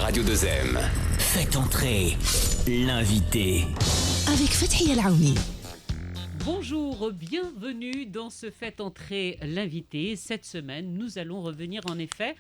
Radio 2M. Faites entrer l'invité. Avec Fathia El-Aouni. Bonjour, bienvenue dans ce Faites entrer l'invité. Cette semaine, nous allons revenir en effet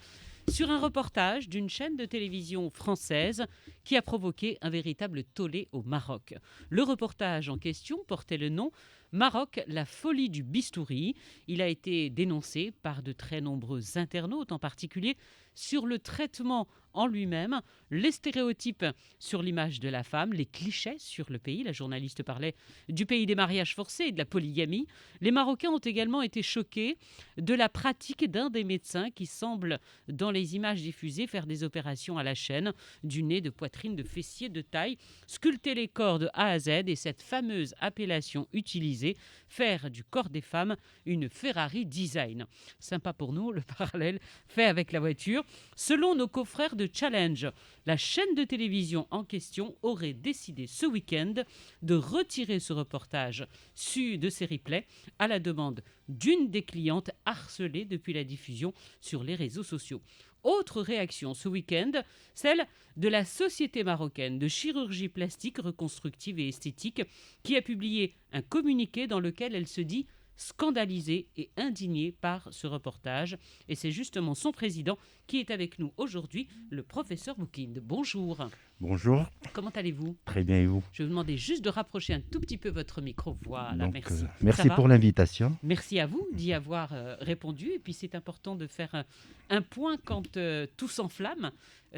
sur un reportage d'une chaîne de télévision française qui a provoqué un véritable tollé au Maroc. Le reportage en question portait le nom « Maroc, la folie du bistouri ». Il a été dénoncé par de très nombreux internautes, en particulier sur le traitement en lui-même, les stéréotypes sur l'image de la femme, les clichés sur le pays. La journaliste parlait du pays des mariages forcés et de la polygamie. Les Marocains ont également été choqués de la pratique d'un des médecins qui semble, dans les images diffusées, faire des opérations à la chaîne, du nez, de poitrine, de fessier, de taille, sculpter les corps de A à Z et cette fameuse appellation utilisée, faire du corps des femmes une Ferrari design. Sympa pour nous, le parallèle fait avec la voiture. Selon nos confrères de Challenge, la chaîne de télévision en question aurait décidé ce week-end de retirer ce reportage su de ses replays à la demande d'une des clientes harcelées depuis la diffusion sur les réseaux sociaux. Autre réaction ce week-end, celle de la Société marocaine de chirurgie plastique, reconstructive et esthétique qui a publié un communiqué dans lequel elle se dit scandalisée et indignée par ce reportage. Et c'est justement son président qui est avec nous aujourd'hui, le professeur Boukind. Bonjour. Bonjour. Comment allez-vous ? Très bien, et vous ? Je vais vous demander juste de rapprocher un tout petit peu votre micro. Voilà, Donc, merci. merci pour l'invitation. Merci à vous d'y avoir répondu. Et puis c'est important de faire un point quand tout s'enflamme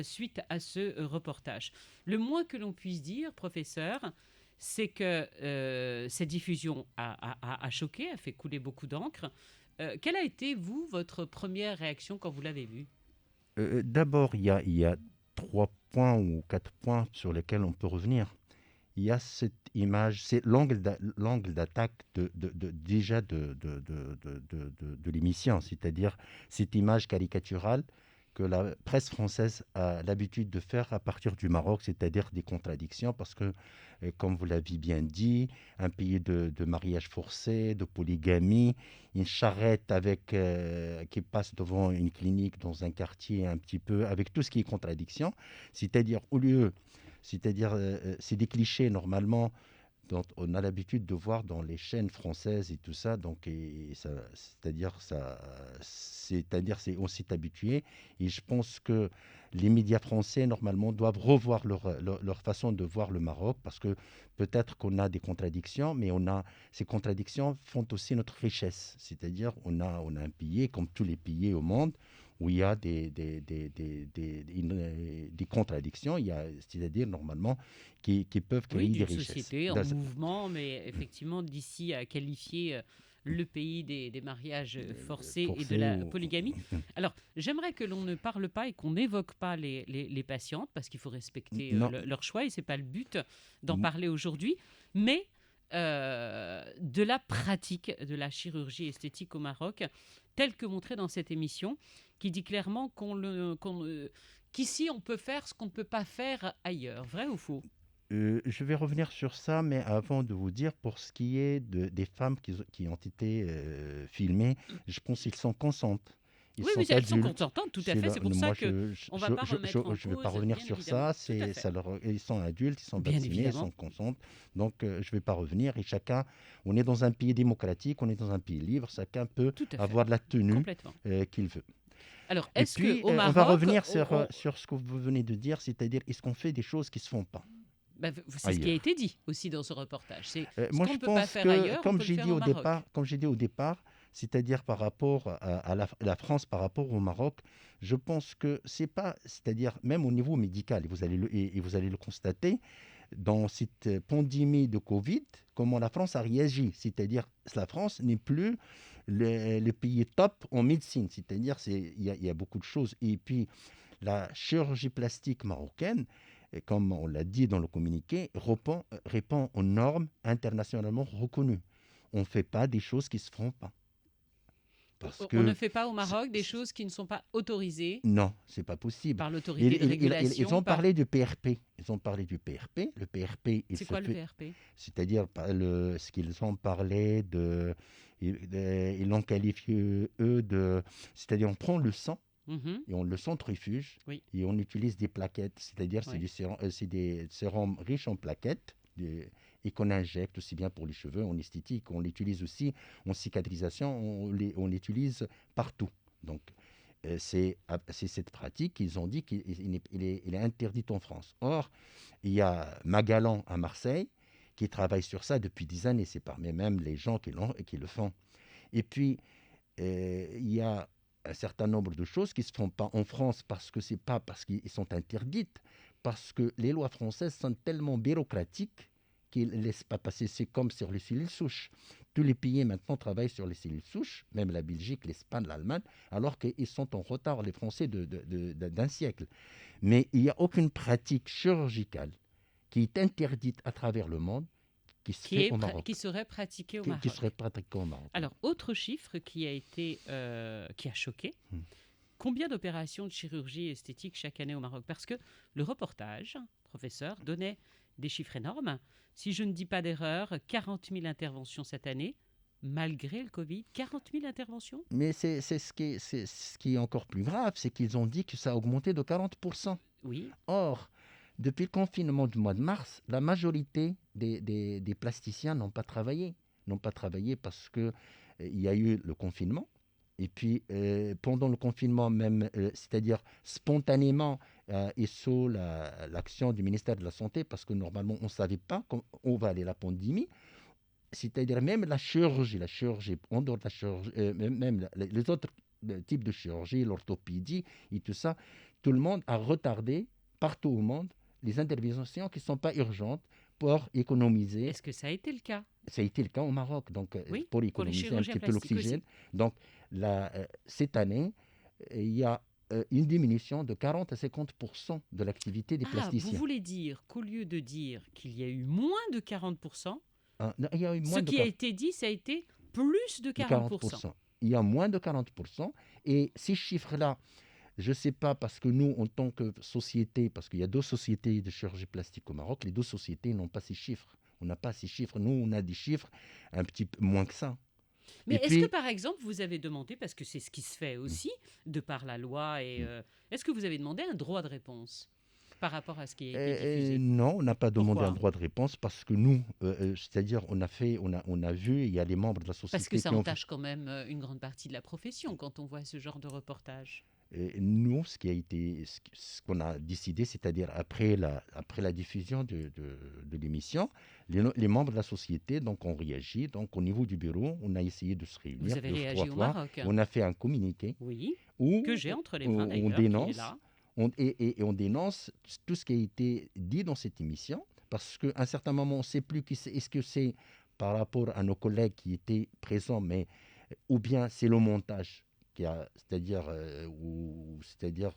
suite à ce reportage. Le moins que l'on puisse dire, professeur, c'est que cette diffusion a choqué, a fait couler beaucoup d'encre. Quelle a été, votre première réaction quand vous l'avez vue ? D'abord, il y a 3 points ou 4 points sur lesquels on peut revenir. Il y a cette image, c'est l'angle d'attaque de l'émission, c'est-à-dire cette image caricaturale que la presse française a l'habitude de faire à partir du Maroc, c'est-à-dire des contradictions, parce que, comme vous l'avez bien dit, un pays de mariage forcé, de polygamie, une charrette qui passe devant une clinique dans un quartier un petit peu, avec tout ce qui est contradiction, c'est-à-dire c'est des clichés normalement dont on a l'habitude de voir dans les chaînes françaises et tout ça, donc on s'est habitué, et je pense que les médias français normalement doivent revoir leur façon de voir le Maroc, parce que peut-être qu'on a des contradictions, mais ces contradictions font aussi notre richesse, c'est-à-dire on a un pays comme tous les pays au monde où il y a des contradictions, c'est-à-dire normalement qui peuvent créer des richesses. Une société en mouvement, mais effectivement d'ici à qualifier le pays des mariages forcés et de la polygamie. Alors, j'aimerais que l'on ne parle pas et qu'on n'évoque pas les patientes, parce qu'il faut respecter leur choix, et ce n'est pas le but d'en parler aujourd'hui, mais de la pratique de la chirurgie esthétique au Maroc, telle que montrée dans cette émission, qui dit clairement qu'ici on peut faire ce qu'on ne peut pas faire ailleurs. Vrai ou faux ? Je vais revenir sur ça, mais avant de vous dire, pour ce qui est des femmes qui ont été filmées, je pense qu'ils sont consentantes. Elles sont consentantes, tout à fait. C'est pour ça qu'on ne va pas remettre en cause. Je ne vais pas revenir sur ça. Ils sont adultes, ils sont vaccinés, ils sont consentants. Donc, je ne vais pas revenir. Et chacun, on est dans un pays démocratique, on est dans un pays libre. Chacun peut avoir la tenue qu'il veut. Alors, est-ce qu'au Maroc... On va revenir sur ce que vous venez de dire, c'est-à-dire, est-ce qu'on fait des choses qui ne se font pas ? C'est ce qui a été dit aussi dans ce reportage. C'est moi, ce qu'on je ne peut pas pense faire que, ailleurs, comme on peut j'ai le dit faire au Maroc. comme j'ai dit au départ, c'est-à-dire par rapport à la France, par rapport au Maroc, je pense que c'est pas, c'est-à-dire même au niveau médical, et vous allez le constater, dans cette pandémie de Covid, comment la France a réagi, c'est-à-dire la France n'est plus le pays top en médecine, c'est-à-dire il y a beaucoup de choses, et puis la chirurgie plastique marocaine, et comme on l'a dit dans le communiqué, répond aux normes internationalement reconnues. On ne fait pas des choses qui ne se font pas. On ne fait pas au Maroc des choses qui ne sont pas autorisées. Non, ce n'est pas possible. Par l'autorité de régulation. Ils ont parlé du PRP. Le PRP, c'est quoi le PRP ? C'est-à-dire ce qu'ils ont parlé ils l'ont qualifié, c'est-à-dire on prend le sang Mhm. et on le centrifuge Oui. et on utilise des plaquettes, c'est-à-dire Oui. c'est des sérums riches en plaquettes et qu'on injecte aussi bien pour les cheveux, en esthétique, on l'utilise aussi en cicatrisation, on l'utilise partout. Donc, c'est cette pratique qu'ils ont dit qu'il est interdite en France. Or, il y a Magalan à Marseille qui travaille sur ça depuis 10 années. C'est parmi même les gens qui le font. Et puis, il y a un certain nombre de choses qui ne se font pas en France c'est pas parce qu'ils sont interdites, parce que les lois françaises sont tellement bureaucratiques qu'ils ne laissent pas passer. C'est comme sur les cellules souches. Tous les pays maintenant travaillent sur les cellules souches, même la Belgique, l'Espagne, l'Allemagne, alors qu'ils sont en retard, les Français, d'un siècle. Mais il n'y a aucune pratique chirurgicale qui est interdite à travers le monde qui se fait au Maroc. Qui serait pratiqué au Qui Maroc. serait pratiqué au Maroc. Alors, autre chiffre qui a choqué. Combien d'opérations de chirurgie esthétique chaque année au Maroc? Parce que le reportage, professeur, donnait des chiffres énormes. Si je ne dis pas d'erreur, 40 000 interventions cette année, malgré le Covid. 40 000 interventions? Mais c'est ce qui est encore plus grave, c'est qu'ils ont dit que ça a augmenté de 40%. Oui. Or, depuis le confinement du mois de mars, la majorité des plasticiens n'ont pas travaillé. N'ont pas travaillé parce qu'il y a eu le confinement. Et puis, pendant le confinement même, c'est-à-dire spontanément, et sous l'action du ministère de la Santé, parce que normalement, on ne savait pas où va aller la pandémie, c'est-à-dire même la chirurgie, en dehors de la chirurgie, même les autres types de chirurgie, l'orthopédie et tout ça, tout le monde a retardé, partout au monde, les interventions qui ne sont pas urgentes pour économiser. Est-ce que ça a été le cas? Ça a été le cas au Maroc, donc Oui, pour pour les économiser un chirurgiens petit peu plastiques l'oxygène. aussi. Donc cette année, il y a une diminution de 40 à 50% de l'activité des Vous plasticiens. voulez dire qu'au lieu de dire qu'il y a eu moins de 40%, Non, il y a eu ce moins de qui a été dit, ça a été plus de 40%. Il y a moins de 40%. Et ces chiffres-là, je ne sais pas, parce que nous, en tant que société, parce qu'il y a 2 sociétés de chirurgie plastique au Maroc, les 2 sociétés n'ont pas ces chiffres. On n'a pas ces chiffres. Nous, on a des chiffres un petit peu moins que ça. Mais Et est-ce puis, que, par exemple, vous avez demandé, parce que c'est ce qui se fait aussi, de par la loi, est-ce que vous avez demandé un droit de réponse par rapport à ce qui a été diffusé? Non, on n'a pas demandé Pourquoi? un droit de réponse parce que nous, c'est-à-dire on a vu, il y a les membres de la société Parce que ça qui ont entache quand même une grande partie de la profession quand on voit ce genre de reportage. nous, ce qu'on a décidé, c'est-à-dire après la diffusion de l'émission, les membres de la société donc, ont réagi. Donc, au niveau du bureau, on a essayé de se réunir. Vous avez 2 ou 3 réagi au fois. Maroc? On a fait un communiqué Oui, où que j'ai entre les on mains d'ailleurs, qui est dénonce, là. et on dénonce tout ce qui a été dit dans cette émission, parce qu'à un certain moment, on ne sait plus est-ce que c'est par rapport à nos collègues qui étaient présents, ou bien c'est le montage. C'est-à-dire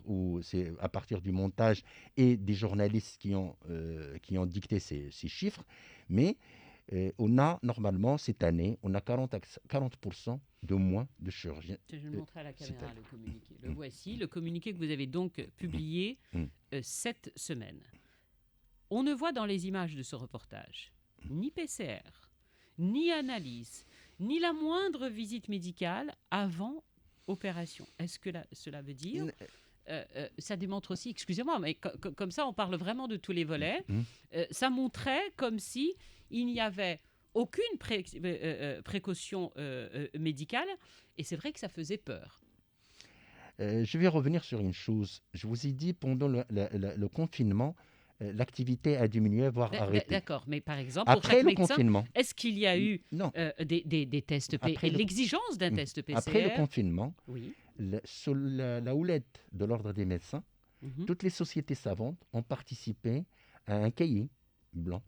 où c'est à partir du montage et des journalistes qui ont dicté ces chiffres. Mais on a normalement, cette année, on a 40% de moins de chirurgiens. Je vais le montrer à la caméra, le communiqué. Le Mm. voici, le communiqué que vous avez donc publié cette semaine. On ne voit dans les images de ce reportage ni PCR, ni analyse, ni la moindre visite médicale avant opération. Est-ce que cela veut dire ça démontre aussi, excusez-moi, mais comme ça on parle vraiment de tous les volets, ça montrait comme si il n'y avait aucune précaution médicale, et c'est vrai que ça faisait peur. Je vais revenir sur une chose. Je vous ai dit, pendant le confinement, l'activité a diminué, voire arrêté. D'accord, mais par exemple, Après pour chaque le médecin, confinement, est-ce qu'il y a eu non. des tests Après l'exigence d'un test PCR? Après le confinement, Oui. sous la houlette de l'Ordre des médecins, toutes les sociétés savantes ont participé à un cahier blanc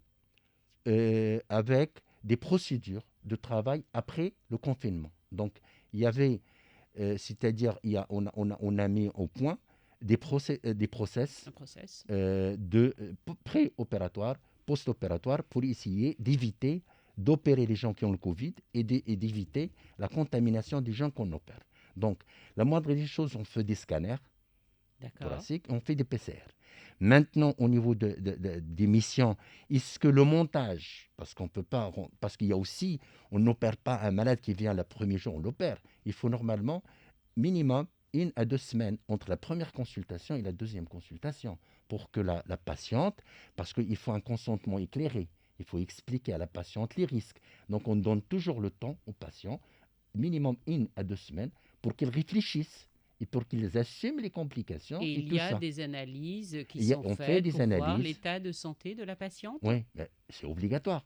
avec des procédures de travail après le confinement. Donc, il y avait, c'est-à-dire, on a mis au point des process de pré-opératoire, post-opératoire, pour essayer d'éviter d'opérer les gens qui ont le Covid et d'éviter la contamination des gens qu'on opère. Donc, la moindre des choses, on fait des scanners thoraciques, on fait des PCR. Maintenant, au niveau des missions, est-ce que le montage, parce qu'il y a aussi, on n'opère pas un malade qui vient le premier jour, on l'opère. Il faut normalement, minimum, 1 à 2 semaines entre la première consultation et la deuxième consultation pour que la patiente, parce qu'il faut un consentement éclairé, il faut expliquer à la patiente les risques. Donc on donne toujours le temps aux patients, minimum 1 à 2 semaines, pour qu'ils réfléchissent et pour qu'ils assument les complications Et et il tout y a ça. des analyses qui On sont fait faites des pour voir analyses. l'état de santé de la patiente. Oui, c'est obligatoire.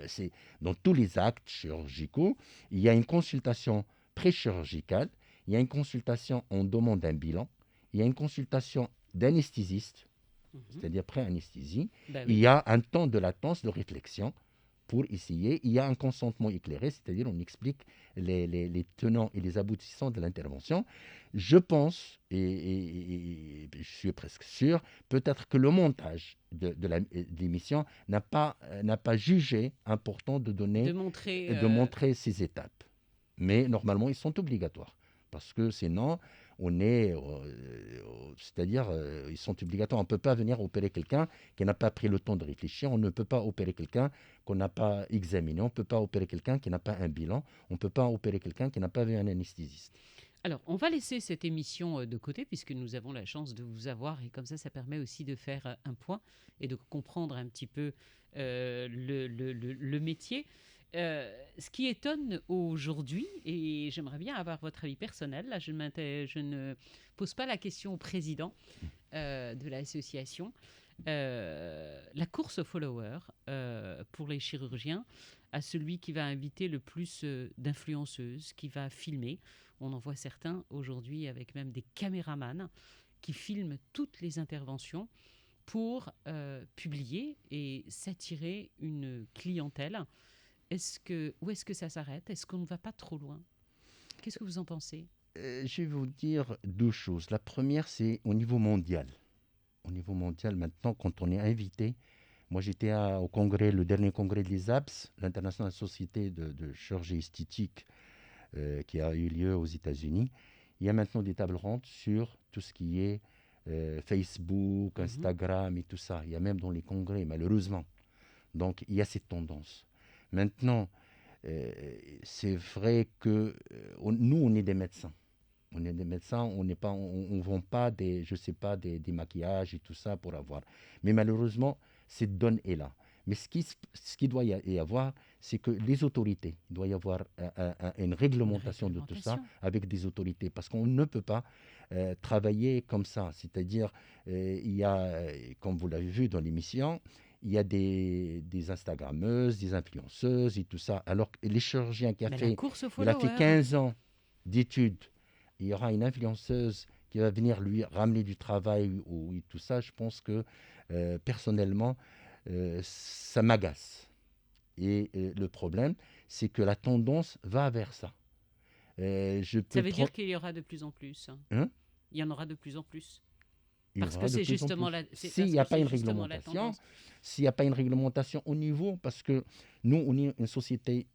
C'est dans tous les actes chirurgicaux, il y a une consultation pré-chirurgicale, il y a une consultation, on demande un bilan, il y a une consultation d'anesthésiste, c'est-à-dire pré-anesthésie, Ben il oui. y a un temps de latence de réflexion pour essayer, il y a un consentement éclairé, c'est-à-dire on explique les tenants et les aboutissants de l'intervention. Je pense, et je suis presque sûr, peut-être que le montage de l'émission n'a pas jugé important De montrer. de montrer ces étapes. Mais normalement, ils sont obligatoires. Parce que sinon, on est. C'est-à-dire, ils sont obligatoires. On ne peut pas venir opérer quelqu'un qui n'a pas pris le temps de réfléchir. On ne peut pas opérer quelqu'un qu'on n'a pas examiné. On ne peut pas opérer quelqu'un qui n'a pas un bilan. On ne peut pas opérer quelqu'un qui n'a pas vu un anesthésiste. Alors, on va laisser cette émission de côté puisque nous avons la chance de vous avoir et comme ça permet aussi de faire un point et de comprendre un petit peu le métier. Ce qui étonne aujourd'hui, et j'aimerais bien avoir votre avis personnel, là je ne pose pas la question au président de l'association, la course aux followers pour les chirurgiens, à celui qui va inviter le plus d'influenceuses, qui va filmer. On en voit certains aujourd'hui avec même des caméramans qui filment toutes les interventions pour publier et s'attirer une clientèle. Où est-ce que ça s'arrête? Est-ce qu'on ne va pas trop loin? Qu'est-ce que vous en pensez? Je vais vous dire deux choses. La première, c'est au niveau mondial. Au niveau mondial, maintenant, quand on est invité, moi j'étais au congrès, le dernier congrès de l'ISAPS, l'International Société de chirurgie esthétique, qui a eu lieu aux États-Unis. Il y a maintenant des tables rondes sur tout ce qui est Facebook, Instagram et tout ça. Il y a même dans les congrès, malheureusement. Donc, il y a cette tendance. Maintenant, c'est vrai que nous, on est des médecins. On est des médecins, on ne vend pas des maquillages et tout ça pour avoir. Mais malheureusement, cette donne est là. Mais ce qui doit y avoir, c'est que les autorités, il doit y avoir une réglementation de tout ça avec des autorités. Parce qu'on ne peut pas travailler comme ça. C'est-à-dire, il y a, comme vous l'avez vu dans l'émission, il y a des Instagrammeuses, des influenceuses et tout ça. Alors que les chirurgiens il a fait 15 ans d'études, il y aura une influenceuse qui va venir lui ramener du travail ou tout ça. Je pense que personnellement, ça m'agace. Et le problème, c'est que la tendance va vers ça. Ça veut dire qu'il y aura de plus en plus. Hein? Il y en aura de plus en plus. Parce que c'est justement s'il n'y a pas une réglementation, s'il n'y a pas une réglementation au niveau, parce que nous, on est une société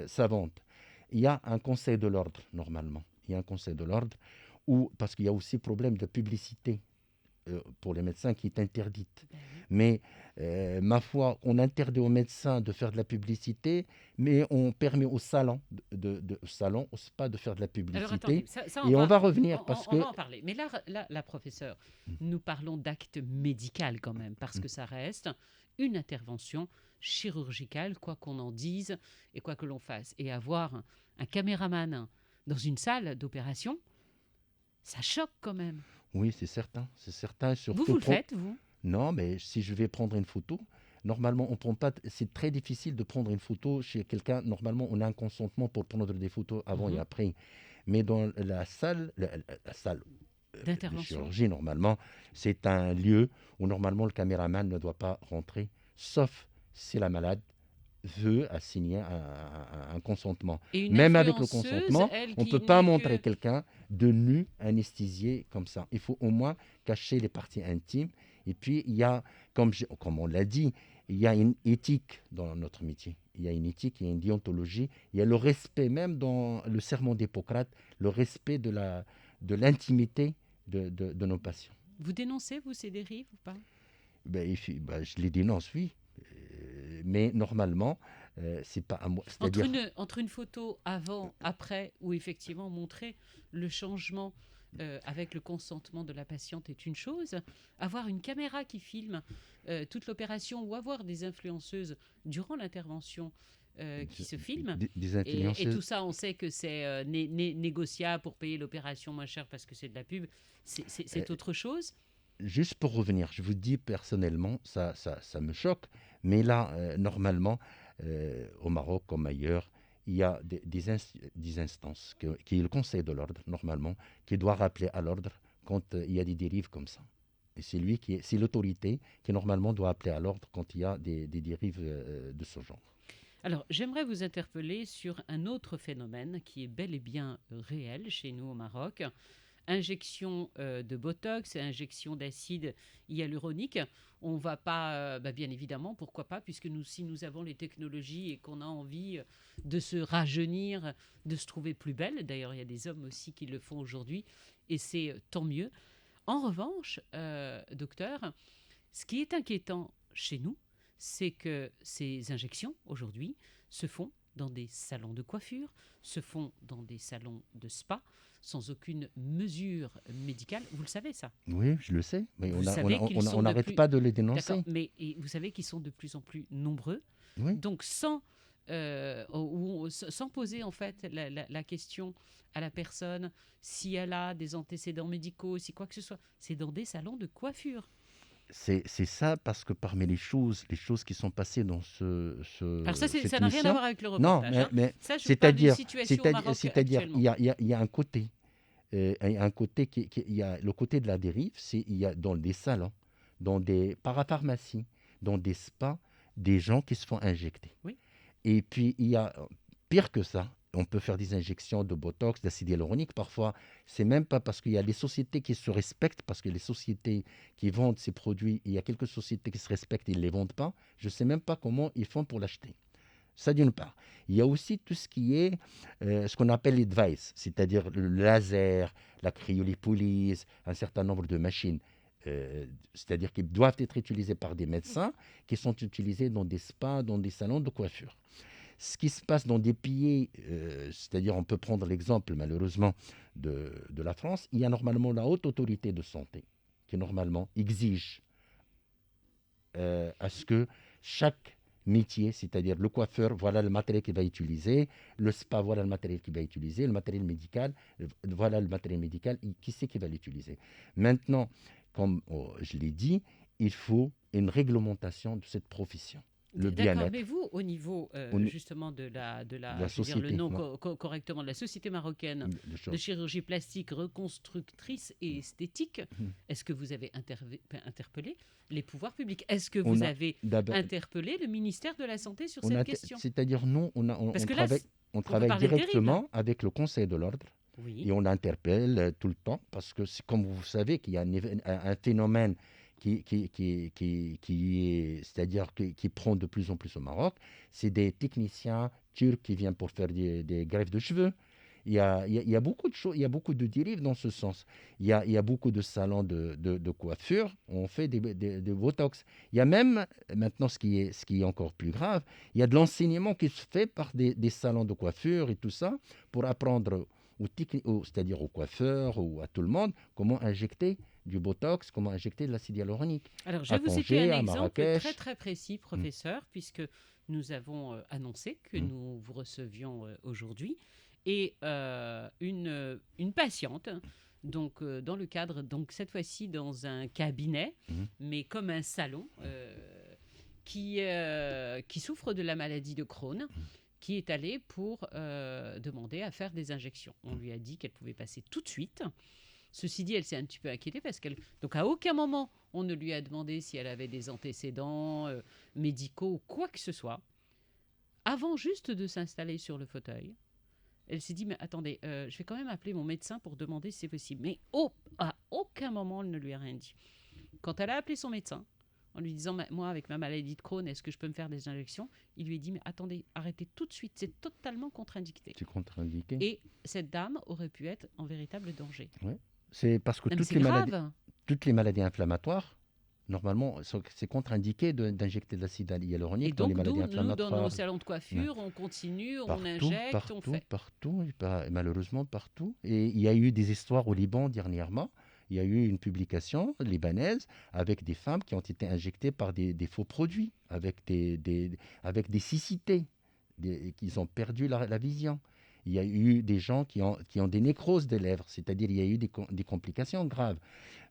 savante. Il y a un conseil de l'ordre, normalement. Il y a un conseil de l'ordre, parce qu'il y a aussi problème de publicité pour les médecins qui est interdite. Mais ma foi, on interdit aux médecins de faire de la publicité, mais on permet aux salons, au spa de faire de la publicité. Alors, attendez, on va revenir parce que... On va en parler. Mais là, professeur, nous parlons d'acte médical quand même, parce que ça reste une intervention chirurgicale, quoi qu'on en dise et quoi que l'on fasse. Et avoir un caméraman dans une salle d'opération, ça choque quand même. Oui, c'est certain. Surtout vous le faites, vous? Non, mais si je vais prendre une photo, normalement, on prend pas. C'est très difficile de prendre une photo chez quelqu'un. Normalement, on a un consentement pour prendre des photos avant et après. Mais dans la salle de chirurgie, normalement, c'est un lieu où normalement le caméraman ne doit pas rentrer, sauf si la malade veut assigner un consentement. Même avec le consentement, on ne peut pas montrer quelqu'un de nu, anesthésié comme ça. Il faut au moins cacher les parties intimes. Et puis, il y a, comme on l'a dit, il y a une éthique dans notre métier. Il y a une éthique, il y a une déontologie. Il y a le respect, même dans le serment d'Hippocrate, le respect de l'intimité de nos patients. Vous dénoncez, vous, ces dérives ou pas? Je les dénonce, oui. Mais normalement, c'est pas à moi. Entre une photo avant, après, ou effectivement montrer le changement avec le consentement de la patiente est une chose. Avoir une caméra qui filme toute l'opération ou avoir des influenceuses durant l'intervention qui se filment. Des Et influenceuses. tout ça, on sait que c'est négociable pour payer l'opération moins cher parce que c'est de la pub. C'est autre chose. Juste pour revenir, je vous dis personnellement, ça me choque, mais là, normalement, au Maroc comme ailleurs, il y a des instances, qui est le Conseil de l'ordre, normalement, qui doit rappeler à l'ordre quand il y a des dérives comme ça. Et c'est l'autorité qui, normalement, doit appeler à l'ordre quand il y a des dérives de ce genre. Alors, j'aimerais vous interpeller sur un autre phénomène qui est bel et bien réel chez nous au Maroc. Injection de Botox, injection d'acide hyaluronique. On ne va pas, bien évidemment, pourquoi pas, puisque si nous avons les technologies et qu'on a envie de se rajeunir, de se trouver plus belle, d'ailleurs il y a des hommes aussi qui le font aujourd'hui, et c'est tant mieux. En revanche, docteur, ce qui est inquiétant chez nous, c'est que ces injections, aujourd'hui, se font dans des salons de coiffure, se font dans des salons de spa, sans aucune mesure médicale. Vous le savez, ça? Oui, je le sais, mais Vous savez qu'ils sont on de n'arrête plus- pas de les D'accord, dénoncer. mais vous savez qu'ils sont de plus en plus nombreux. Oui. Donc, sans poser, en fait, la question à la personne si elle a des antécédents médicaux, si quoi que ce soit, c'est dans des salons de coiffure. C'est ça, parce que parmi les choses qui sont passées dans Alors ça, cette ça n'a rien à mission. voir avec le Non, reportage. hein. mais Ça, je vous parle d'une c'est-à-dire, situation au Maroc actuellement. il y a un côté, il y a un côté il y a le côté de la dérive, il y a dans des salons, dans des parapharmacies, dans des spas, des gens qui se font injecter. Oui. Et puis il y a pire que ça. On peut faire des injections de Botox, d'acide hyaluronique. Parfois, c'est même pas parce qu'il y a des sociétés qui se respectent, parce que les sociétés qui vendent ces produits, il y a quelques sociétés qui se respectent, ils ne les vendent pas. Je ne sais même pas comment ils font pour l'acheter. Ça, d'une part. Il y a aussi tout ce qui est ce qu'on appelle les devices, c'est-à-dire le laser, la cryolipolyse, un certain nombre de machines, c'est-à-dire qui doivent être utilisées par des médecins, qui sont utilisées dans des spas, dans des salons de coiffure. Ce qui se passe dans des pays, c'est-à-dire on peut prendre l'exemple malheureusement de la France, il y a normalement la haute autorité de santé qui normalement exige à ce que chaque métier, c'est-à-dire le coiffeur, voilà le matériel qu'il va utiliser, le spa, voilà le matériel qu'il va utiliser, le matériel médical, voilà le matériel médical, qui c'est qui va l'utiliser. Maintenant, comme je l'ai dit, il faut une réglementation de cette profession. Le D'accord, bien-être. mais vous, au niveau justement de la la je veux dire société, le nom ouais. correctement, de la Société marocaine de de choses. chirurgie plastique reconstructrice et esthétique, Mhm. est-ce que vous avez interpellé les pouvoirs publics? Est-ce que On vous a avez d'abord- interpellé le ministère de la Santé sur on cette a- question? C'est-à-dire, nous, Parce que là, on peut travaille parler de dérive, directement avec le Conseil de l'ordre Oui. et on interpelle tout le temps parce que, c'est comme vous savez, qu'il y a un phénomène c'est-à-dire qui prend de plus en plus au Maroc. C'est des techniciens turcs qui viennent pour faire des greffes de cheveux. Il y a beaucoup de choses, il y a beaucoup de dérives dans ce sens. Il y a beaucoup de salons de coiffure, on fait des Botox. Il y a même, maintenant ce qui est encore plus grave, il y a de l'enseignement qui se fait par des salons de coiffure et tout ça, pour apprendre c'est-à-dire aux coiffeurs ou à tout le monde, comment injecter du Botox, comment injecter de l'acide hyaluronique. Alors, je à vais vous citer Tanger, un à exemple Marrakech. très très précis, professeur, puisque nous avons annoncé que nous vous recevions aujourd'hui. Et une patiente, donc dans le cadre, donc cette fois-ci dans un cabinet, mais comme un salon, qui souffre de la maladie de Crohn, qui est allée pour demander à faire des injections. On lui a dit qu'elle pouvait passer tout de suite. Ceci dit, elle s'est un petit peu inquiétée parce donc à aucun moment on ne lui a demandé si elle avait des antécédents médicaux ou quoi que ce soit. Avant juste de s'installer sur le fauteuil, elle s'est dit, mais attendez, je vais quand même appeler mon médecin pour demander si c'est possible. Mais à aucun moment, elle ne lui a rien dit. Quand elle a appelé son médecin, en lui disant, moi, avec ma maladie de Crohn, est-ce que je peux me faire des injections? Il lui a dit, mais attendez, arrêtez tout de suite, c'est totalement contre-indiqué. C'est contre-indiqué. Et cette dame aurait pu être en véritable danger. Ouais. C'est parce que Non, mais c'est grave. toutes les maladies inflammatoires, Normalement, c'est contre-indiqué d'injecter de l'acide Et hyaluronique dans les donc, maladies nous, dans nos inflammatoires. salons de coiffure, on continue, on Partout, injecte, on partout, fait. partout, malheureusement partout. Et il y a eu des histoires au Liban dernièrement. Il y a eu une publication libanaise avec des femmes qui ont été injectées par des faux produits, avec avec des cécités, qui ont perdu la vision. Il y a eu des gens qui ont des nécroses des lèvres, c'est-à-dire il y a eu des complications graves.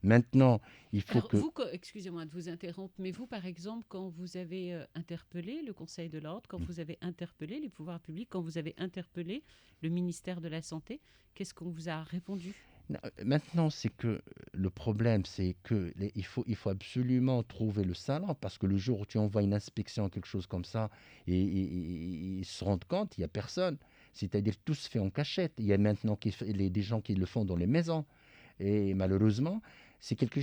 Maintenant, il faut Alors, que... vous, excusez-moi de vous interrompre, mais vous, par exemple, quand vous avez interpellé le Conseil de l'ordre, quand vous avez interpellé les pouvoirs publics, quand vous avez interpellé le ministère de la Santé, qu'est-ce qu'on vous a répondu ? Non, maintenant, c'est que le problème, c'est que il faut absolument trouver le salon, parce que le jour où tu envoies une inspection, quelque chose comme ça, et ils se rendent compte, il n'y a personne. C'est-à-dire tout se fait en cachette. Il y a maintenant des gens qui le font dans les maisons. Et malheureusement, c'est quelque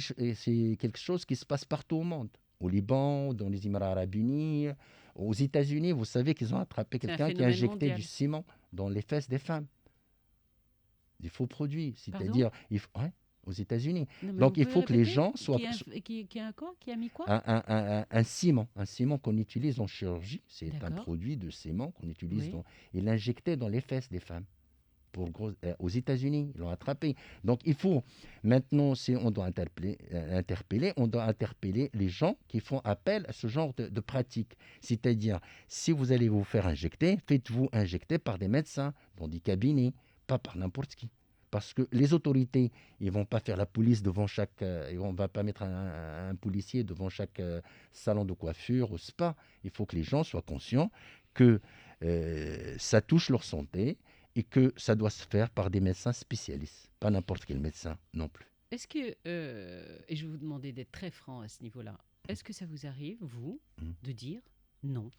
chose qui se passe partout au monde. Au Liban, dans les Émirats arabes unis, aux États-Unis, vous savez qu'ils ont attrapé C'est un quelqu'un qui a phénomène injecté mondial. du ciment dans les fesses des femmes. Des faux produits, Pardon ? c'est-à-dire ouais, aux États-Unis. Non, mais Donc vous il pouvez faut que les répéter ? gens soient... Qui a quoi ? Qui a mis quoi ? Un ciment qu'on utilise en chirurgie, c'est un D'accord. produit de ciment qu'on utilise Oui. et l'injecter dans les fesses des femmes. Aux États-Unis, ils l'ont attrapé. Donc il faut, maintenant, si on doit interpeller les gens qui font appel à ce genre de pratique. C'est-à-dire, si vous allez vous faire injecter, faites-vous injecter par des médecins, dans des cabinets, pas par n'importe qui. Parce que les autorités, ils ne vont pas faire la police devant chaque... ils ne vont pas mettre un policier devant chaque salon de coiffure ou spa. Il faut que les gens soient conscients que ça touche leur santé et que ça doit se faire par des médecins spécialistes. Pas n'importe quel médecin non plus. Est-ce que, et je vais vous demander d'être très franc à ce niveau-là, est-ce que ça vous arrive, vous, de dire non ?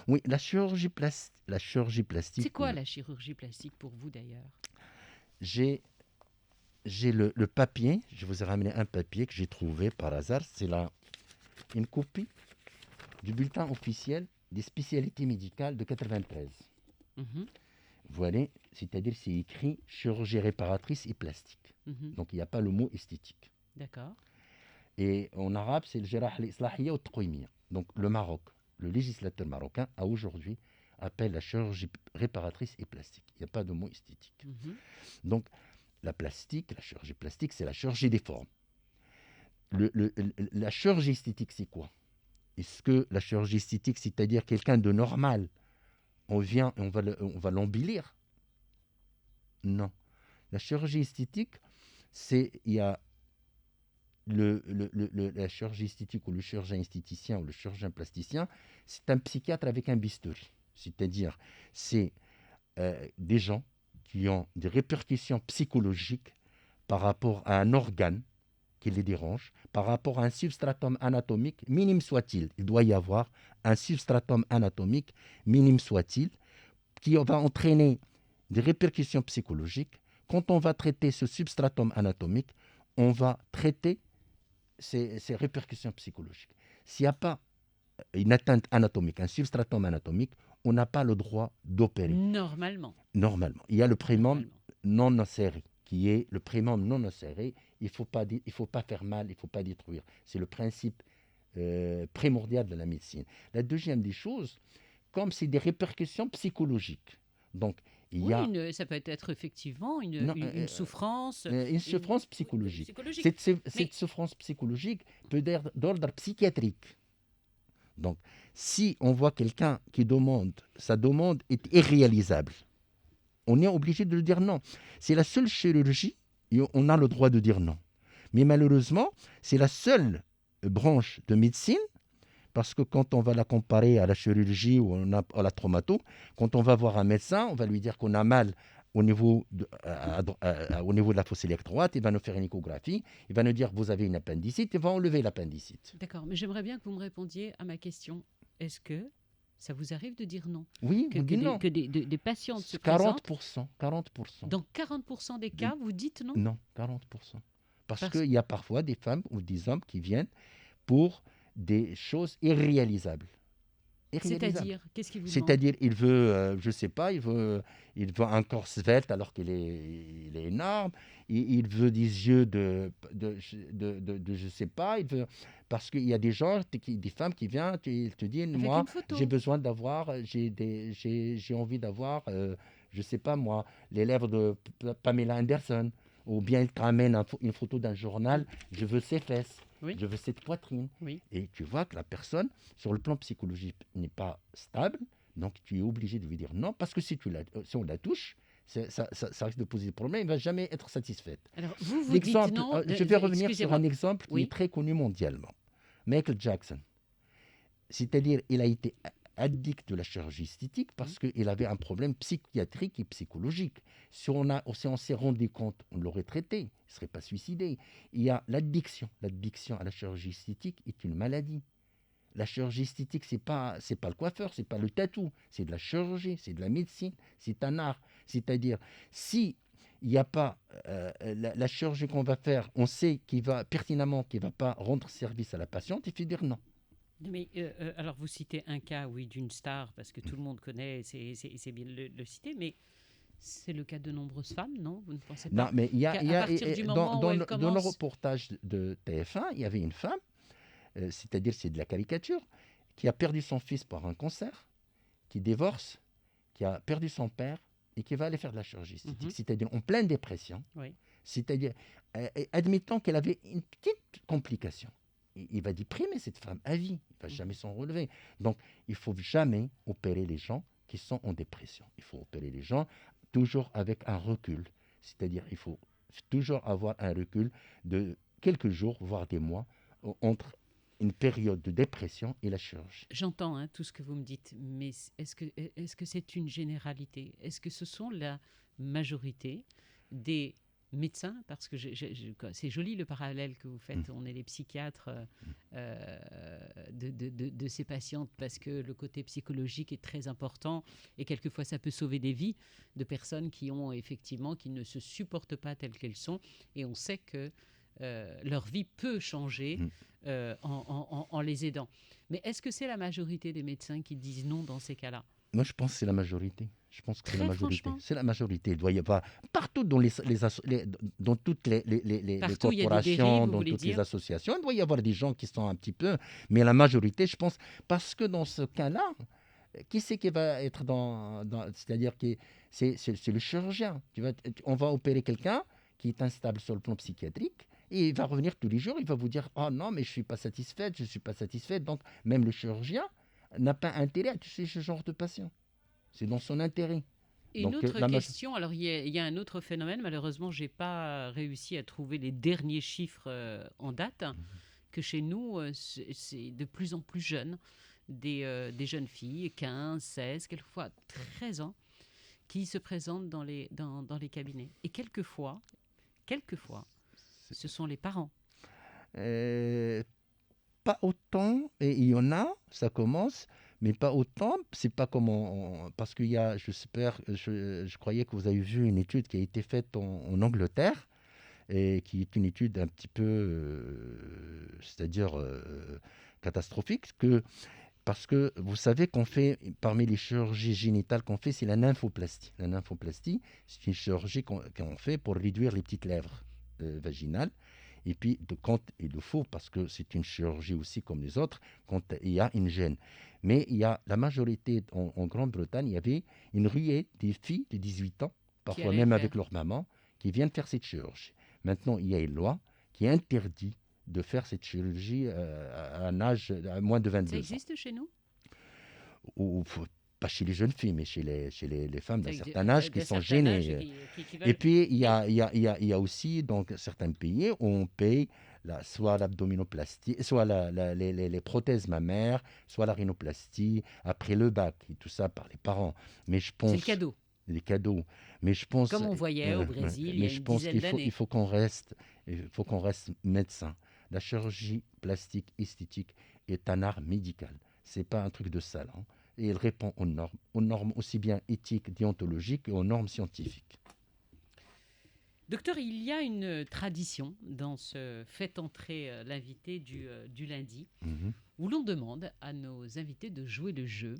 Oui, la chirurgie plastique... C'est quoi la chirurgie plastique pour vous d'ailleurs ? J'ai le papier, je vous ai ramené un papier que j'ai trouvé par hasard. C'est une copie du bulletin officiel des spécialités médicales de 93. Mhm, Voilà, c'est-à-dire c'est écrit chirurgie réparatrice et plastique. mhm. Donc il n'y a pas le mot esthétique. D'accord. Et en arabe, c'est le Jarah al-Islahiyya ou al-Taqwimiyya. Donc le Maroc, le législateur marocain a aujourd'hui appelle la chirurgie réparatrice et plastique. Il n'y a pas de mot esthétique. Mhm. Donc la chirurgie plastique, c'est la chirurgie des formes. La chirurgie esthétique, c'est quoi? Est-ce que la chirurgie esthétique, c'est-à-dire quelqu'un de normal, on vient et on va l'embellir? Non. La chirurgie esthétique, il y a la chirurgie esthétique ou le chirurgien esthéticien ou le chirurgien plasticien, c'est un psychiatre avec un bistouri. C'est-à-dire, c'est des gens qui ont des répercussions psychologiques par rapport à un organe qui les dérange, par rapport à un substratum anatomique, minime soit-il. Il doit y avoir un substratum anatomique, minime soit-il, qui va entraîner des répercussions psychologiques. Quand on va traiter ce substratum anatomique, on va traiter ces répercussions psychologiques. S'il n'y a pas une atteinte anatomique, un substratum anatomique, on n'a pas le droit d'opérer. Normalement. Il y a le primum Normalement. non nocere, qui est le primum non nocere. Il ne faut pas faire mal, il ne faut pas détruire. C'est le principe primordial de la médecine. La deuxième des choses, comme c'est des répercussions psychologiques. Donc, Ça peut être effectivement une souffrance. Une souffrance psychologique. psychologique. Cette souffrance psychologique peut être d'ordre psychiatrique. Donc, si on voit quelqu'un qui sa demande est irréalisable, on est obligé de lui dire non. C'est la seule chirurgie où on a le droit de dire non. Mais malheureusement, c'est la seule branche de médecine, parce que quand on va la comparer à la chirurgie ou à la traumato, quand on va voir un médecin, on va lui dire qu'on a mal au niveau de la fosse iliaque droite, il va nous faire une échographie, il va nous dire que vous avez une appendicite, il va enlever l'appendicite. D'accord, mais j'aimerais bien que vous me répondiez à ma question. Est-ce que ça vous arrive de dire non? Oui, on dit non. Que des patientes se 40%, présentent. 40%. Dans 40% des cas, vous dites non? Non, 40%. Parce qu'il y a parfois des femmes ou des hommes qui viennent pour des choses irréalisables. irréalisable. C'est-à-dire, qu'est-ce qu'il vous demande? C'est-à-dire, il veut, je sais pas, il veut un corps svelte alors il est énorme. Il veut des yeux je sais pas. Il veut, parce qu'il y a des gens, des femmes qui viennent, ils te disent, Avec moi, une photo. j'ai besoin d'avoir, j'ai envie d'avoir, je sais pas moi, les lèvres de Pamela Anderson. Ou bien il te ramène une photo d'un journal, je veux ses fesses. Oui. Je veux cette poitrine. Oui. Et tu vois que la personne, sur le plan psychologique, n'est pas stable. Donc, tu es obligé de lui dire non. Parce que si on la touche, ça risque de poser des problèmes. Elle ne va jamais être satisfaite. Alors, vous dites L'exemple, non. je vais revenir sur Excusez-moi. un exemple qui Oui. est très connu mondialement. Michael Jackson. C'est-à-dire, il a été addict de la chirurgie esthétique parce qu'il avait un problème psychiatrique et psychologique. Si on s'est rendu compte, on l'aurait traité, il ne serait pas suicidé. Il y a l'addiction. L'addiction à la chirurgie esthétique est une maladie. La chirurgie esthétique, c'est pas le coiffeur, c'est pas le tatou, c'est de la chirurgie, c'est de la médecine, c'est un art. C'est-à-dire, si il n'y a pas la chirurgie qu'on va faire, on sait pertinemment qu'il ne va pas rendre service à la patiente, il faut dire non. Mais alors, vous citez un cas, oui, d'une star, parce que tout le monde connaît, c'est bien de le citer, mais c'est le cas de nombreuses femmes, non? Vous ne pensez pas? Non, mais il y a partir du moment où elle dans le commence- reportage de TF1, il y avait une femme, c'est-à-dire c'est de la caricature, qui a perdu son fils par un cancer, qui divorce, qui a perdu son père et qui va aller faire de la chirurgie esthétique, c'est-à-dire en pleine dépression. Oui. C'est-à-dire, admettons qu'elle avait une petite complication. Il va déprimer cette femme à vie. Il ne va jamais s'en relever. Donc, il ne faut jamais opérer les gens qui sont en dépression. Il faut opérer les gens toujours avec un recul. C'est-à-dire, il faut toujours avoir un recul de quelques jours, voire des mois, entre une période de dépression et la chirurgie. J'entends tout ce que vous me dites, mais est-ce que c'est une généralité? Est-ce que ce sont la majorité des médecins? Parce que c'est joli le parallèle que vous faites. On est les psychiatres de ces patientes parce que le côté psychologique est très important et quelquefois ça peut sauver des vies de personnes qui ne se supportent pas telles qu'elles sont, et on sait que leur vie peut changer en les aidant. Mais est-ce que c'est la majorité des médecins qui disent non dans ces cas-là? Moi, je pense que c'est la majorité. Je pense que c'est la Très majorité. franchement. C'est la majorité. Il doit y avoir partout dans dans toutes les Partout, il y a des corporations, dérives, vous dans voulez toutes les dire? associations, il doit y avoir des gens qui sont un petit peu. Mais la majorité, je pense, parce que dans ce cas-là, qui c'est qui va être c'est-à-dire que c'est le chirurgien. On va opérer quelqu'un qui est instable sur le plan psychiatrique. Et il va revenir tous les jours, il va vous dire « Oh non, mais je ne suis pas satisfaite, je ne suis pas satisfaite. » Donc, même le chirurgien n'a pas intérêt à toucher ce genre de patient. C'est dans son intérêt. Une autre question, alors il y a un autre phénomène, malheureusement, je n'ai pas réussi à trouver les derniers chiffres en date, que chez nous, c'est de plus en plus jeune, des jeunes filles, 15, 16, quelquefois 13 ans, qui se présentent dans les cabinets. Et quelquefois, ce sont les parents. Pas autant, et il y en a, ça commence, mais pas autant. C'est pas comme parce qu'il y a, je croyais que vous avez vu une étude qui a été faite en Angleterre, et qui est une étude un petit peu, c'est-à-dire catastrophique, parce que vous savez qu'on fait, parmi les chirurgies génitales qu'on fait, c'est la nymphoplastie. La nymphoplastie, c'est une chirurgie qu'on fait pour réduire les petites lèvres vaginales. Et puis, quand il le faut, parce que c'est une chirurgie aussi comme les autres, quand il y a une gêne. Mais il y a la majorité, en Grande-Bretagne, il y avait une ruée des filles de 18 ans, parfois même avec leur maman, qui viennent faire cette chirurgie. Maintenant, il y a une loi qui interdit de faire cette chirurgie à un âge à moins de 22 ans. Ça existe chez nous? Pas chez les jeunes filles, mais chez les femmes d'un certain âge qui sont gênées. Qui Et puis, il y a aussi donc, certains pays où on paye soit l'abdominoplastie, soit les prothèses mammaires, soit la rhinoplastie, après le bac, et tout ça par les parents. Mais je pense, c'est le cadeau. Les cadeaux. Mais je pense, comme on voyait au Brésil il y a une dizaine d'années. Il faut qu'on reste médecin. La chirurgie plastique esthétique est un art médical. C'est pas un truc de salon. Et il répond aux normes aussi bien éthiques, déontologiques et aux normes scientifiques. Docteur, il y a une tradition dans ce Faites entrer l'invité du lundi, Mhm. où l'on demande à nos invités de jouer le jeu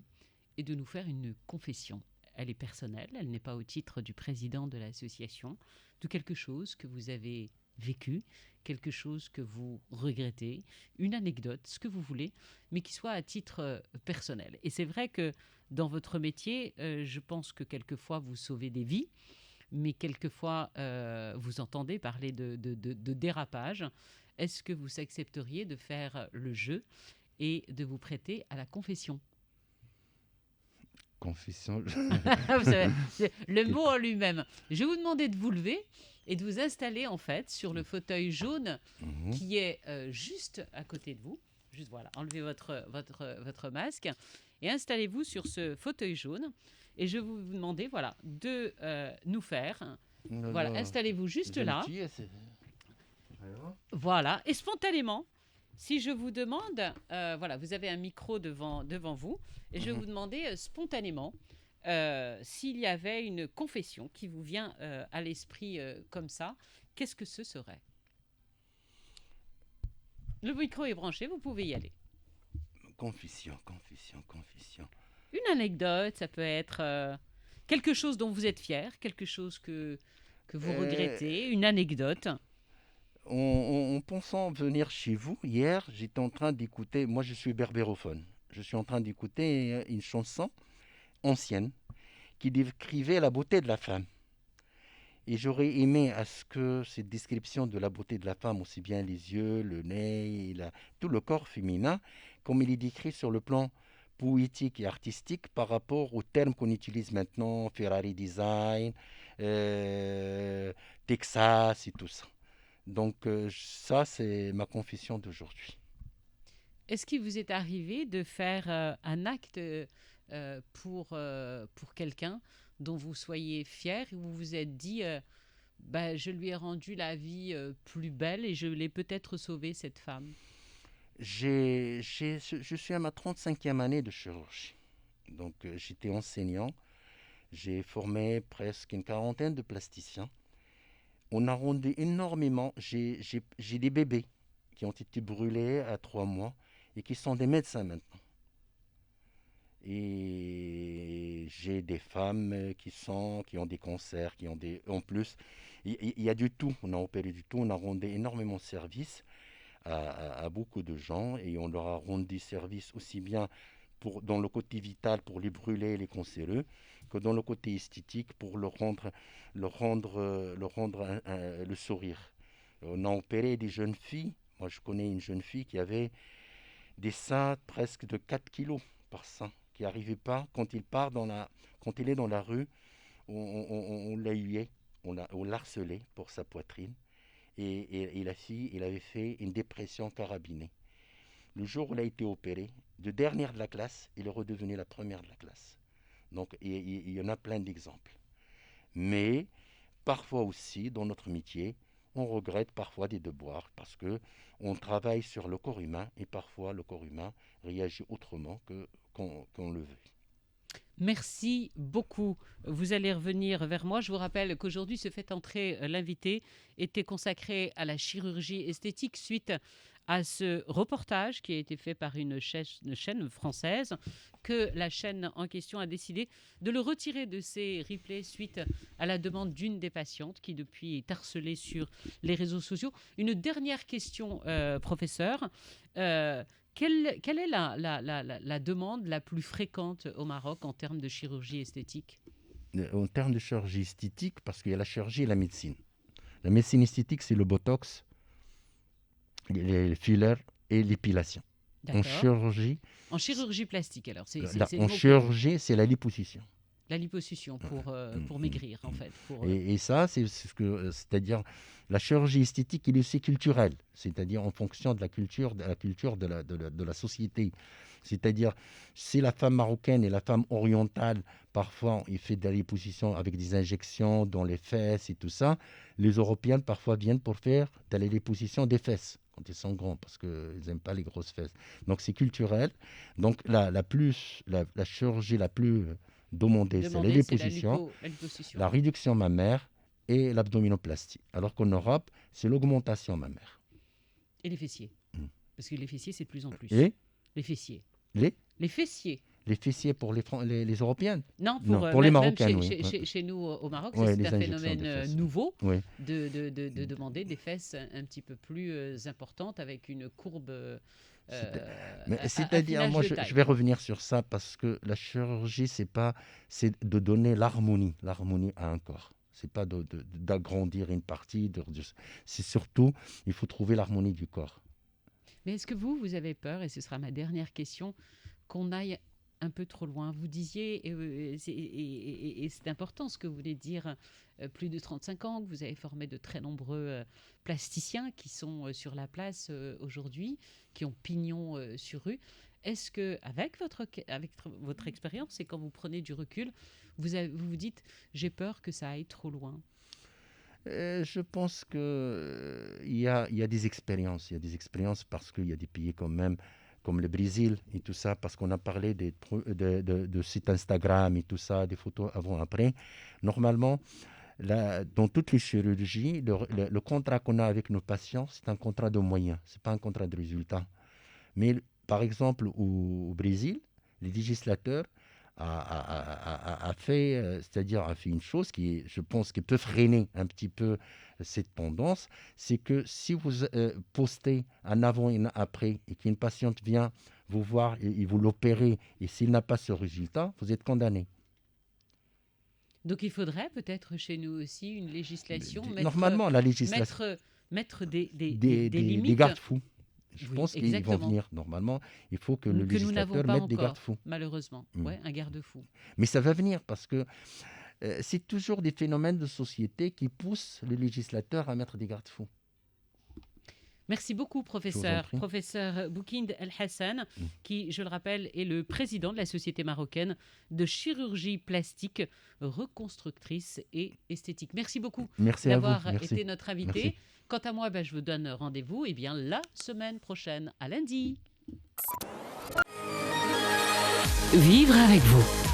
et de nous faire une confession. Elle est personnelle, elle n'est pas au titre du président de l'association, de quelque chose que vous avez vécu, quelque chose que vous regrettez, une anecdote, ce que vous voulez, mais qui soit à titre personnel. Et c'est vrai que dans votre métier, je pense que quelquefois vous sauvez des vies, mais quelquefois vous entendez parler de dérapage. Est-ce que vous accepteriez de faire le jeu et de vous prêter à la confession? Confession. Vous savez, c'est le mot en lui-même. Je vais vous demander de vous lever et de vous installer en fait sur le fauteuil jaune Mhm. qui est juste à côté de vous. Juste voilà, enlevez votre masque et installez-vous sur ce fauteuil jaune. Et je vais vous demander voilà, de nous faire. Voilà, installez-vous juste là. Voilà, et spontanément, si je vous demande, voilà, vous avez un micro devant vous, et je vais vous demander spontanément s'il y avait une confession qui vous vient à l'esprit comme ça, qu'est-ce que ce serait? Le micro est branché, vous pouvez y aller. Confession. Une anecdote, ça peut être quelque chose dont vous êtes fier, quelque chose que vous regrettez, une anecdote. En pensant venir chez vous, hier, j'étais en train d'écouter, moi je suis berbérophone, je suis en train d'écouter une chanson ancienne qui décrivait la beauté de la femme. Et j'aurais aimé à ce que cette description de la beauté de la femme, aussi bien les yeux, le nez, tout le corps féminin, comme il est décrit sur le plan poétique et artistique par rapport aux termes qu'on utilise maintenant, Ferrari Design, Texas et tout ça. Donc ça, c'est ma confession d'aujourd'hui. Est-ce qu'il vous est arrivé de faire un acte pour quelqu'un dont vous soyez fier et où vous vous êtes dit je lui ai rendu la vie plus belle et je l'ai peut-être sauvé, cette femme? Je suis à ma 35e année de chirurgie. Donc j'étais enseignant. J'ai formé presque une quarantaine de plasticiens. On a rendu énormément. J'ai des bébés qui ont été brûlés à 3 mois et qui sont des médecins maintenant. Et j'ai des femmes qui ont des cancers, en plus, il y a du tout. On a opéré du tout. On a rendu énormément service à beaucoup de gens et on leur a rendu service aussi bien dans le côté vital pour les brûler, les cancéreux, que dans le côté esthétique pour leur rendre le sourire. On a opéré des jeunes filles. Moi, je connais une jeune fille qui avait des seins presque de 4 kilos par sein, qui n'arrivait pas, quand il est dans la rue, on l'a hué, on l'harcelait pour sa poitrine. Et la fille, elle avait fait une dépression carabinée. Le jour où elle a été opérée, de dernière de la classe, elle est redevenue la première de la classe. Donc, il y en a plein d'exemples. Mais, parfois aussi, dans notre métier, on regrette parfois des devoirs parce qu'on travaille sur le corps humain et parfois le corps humain réagit autrement qu'on le veut. Merci beaucoup. Vous allez revenir vers moi. Je vous rappelle qu'aujourd'hui, ce Fait entrer l'invité était consacré à la chirurgie esthétique suite à ce reportage qui a été fait par une chaîne française, que la chaîne en question a décidé de le retirer de ses replays suite à la demande d'une des patientes qui depuis est harcelée sur les réseaux sociaux. Une dernière question, professeur. Quelle est la demande la plus fréquente au Maroc en termes de chirurgie esthétique? En termes de chirurgie esthétique, parce qu'il y a la chirurgie et la médecine. La médecine esthétique, c'est le botox, les fillers et l'épilation. En chirurgie plastique, alors. En chirurgie, c'est la liposuction. La liposuction pour maigrir, en fait. Et ça, c'est-à-dire la chirurgie esthétique, elle est aussi culturelle, c'est-à-dire en fonction de la culture de la société. C'est-à-dire, si la femme marocaine et la femme orientale, parfois, ils font de la liposuction avec des injections dans les fesses et tout ça, les Européennes, parfois, viennent pour faire de la liposuction des fesses quand ils sont grands, parce qu'ils n'aiment pas les grosses fesses. Donc, c'est culturel. Donc, la chirurgie la plus demandée, c'est la liposuction, la réduction mammaire et l'abdominoplastie. Alors qu'en Europe, c'est l'augmentation mammaire. Et les fessiers. Mm. Parce que les fessiers, c'est de plus en plus. Et Les fessiers. les Les fessiers. Les fessiers pour les Européennes? Non, Non, pour les même Marocaines, oui. chez nous au Maroc, Ouais, c'est les un injections phénomène de fesses. nouveau Oui. de demander des fesses un petit peu plus importantes avec une courbe C'est-à-dire, moi, affinage de je vais taille. revenir sur ça parce que la chirurgie, c'est de donner l'harmonie à un corps. C'est pas d'agrandir une partie, c'est surtout, il faut trouver l'harmonie du corps. Mais est-ce que vous avez peur, et ce sera ma dernière question, qu'on aille un peu trop loin? Vous disiez, et c'est important ce que vous venez de dire, plus de 35 ans, que vous avez formé de très nombreux plasticiens qui sont sur la place aujourd'hui, qui ont pignon sur rue. Est-ce que, avec votre expérience et quand vous prenez du recul, vous vous dites, j'ai peur que ça aille trop loin? Je pense qu'il y a des expériences. Il y a des expériences parce qu'il y a des pays quand même, comme le Brésil et tout ça, parce qu'on a parlé de sites Instagram et tout ça, des photos avant-après. Normalement, dans toutes les chirurgies, le contrat qu'on a avec nos patients, c'est un contrat de moyens, ce n'est pas un contrat de résultat. Mais par exemple, au Brésil, les législateurs a fait, c'est-à-dire a fait une chose qui, je pense, qui peut freiner un petit peu cette tendance, c'est que si vous postez un avant et un après et qu'une patiente vient vous voir et vous l'opérez et s'il n'a pas ce résultat, vous êtes condamné. Donc il faudrait peut-être chez nous aussi une législation, Normalement, la législation, mettre des des limites. garde-fous. Je Oui, pense qu'ils exactement. vont venir. Normalement, il faut que le Que nous n'avons législateur pas mette des encore, garde-fous. malheureusement. Mm. Ouais, un garde-fou. Mais ça va venir parce que c'est toujours des phénomènes de société qui poussent le législateur à mettre des garde-fous. Merci beaucoup, Je vous en professeur. prie. Professeur Boukind El Hassan, qui, je le rappelle, est le président de la Société marocaine de chirurgie plastique, reconstructrice et esthétique. Merci beaucoup Merci à vous. d'avoir Merci. été notre invité. Merci. Quant à moi, je vous donne rendez-vous la semaine prochaine, à lundi. Vivre avec vous.